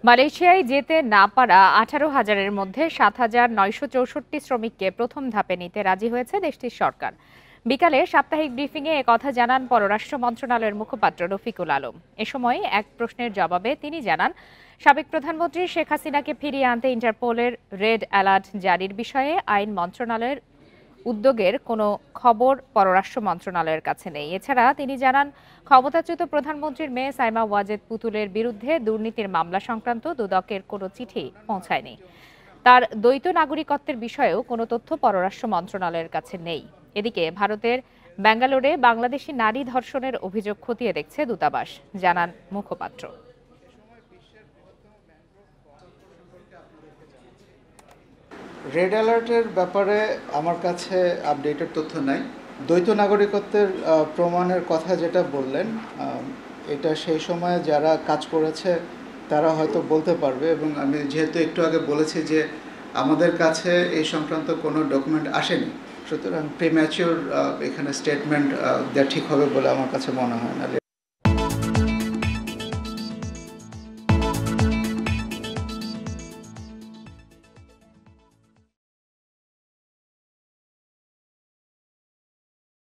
মালয়েশিয়ায় যেতে না পারা 18,000-এর মধ্যে 7,964 শ্রমিককে প্রথম ধাপে নিতে রাজি হয়েছে দেশটির সরকার। বিকালে সাপ্তাহিক ব্রিফিংয়ে একথা জানান পররাষ্ট্র মন্ত্রণালয়ের মুখপাত্র রফিকুল আলম। এ সময় এক প্রশ্নের জবাবে তিনি জানান, সাবেক প্রধানমন্ত্রী শেখ হাসিনাকে ফিরিয়ে আনতে ইন্টারপোলের রেড অ্যালার্ট জারির বিষয়ে আইন মন্ত্রণালয়ের উদ্যোগের কোনো খবর পররাষ্ট্র মন্ত্রণালয়ের কাছে নেই। এছাড়া তিনি জানান, ক্ষমতাচ্যুত প্রধানমন্ত্রীর মেয়ে সাইমা ওয়াজেদ পুতুলের বিরুদ্ধে দুর্নীতির মামলা সংক্রান্ত দুদকের কোনো চিঠি পৌঁছায়নি। তার দ্বৈত নাগরিকত্বের বিষয়েও কোনো তথ্য পররাষ্ট্র মন্ত্রণালয়ের কাছে নেই। এদিকে ভারতের ব্যাঙ্গালোরে বাংলাদেশি নারী ধর্ষণের অভিযোগ খতিয়ে দেখছে দূতাবাস, জানান মুখপাত্র। রেড অ্যালার্টের ব্যাপারে আমার কাছে আপডেটেড তথ্য নাই। দ্বৈত নাগরিকত্বের প্রমাণের কথা যেটা বললেন, এটা সেই সময়ে যারা কাজ করেছে তারা হয়তো বলতে পারবে, এবং আমি যেহেতু একটু আগে বলেছি যে আমাদের কাছে এই সংক্রান্ত কোনো ডকুমেন্ট আসেনি, সুতরাং প্রিম্যাচিওর এখানে স্টেটমেন্ট দেওয়া ঠিক হবে বলে আমার কাছে মনে হয় না।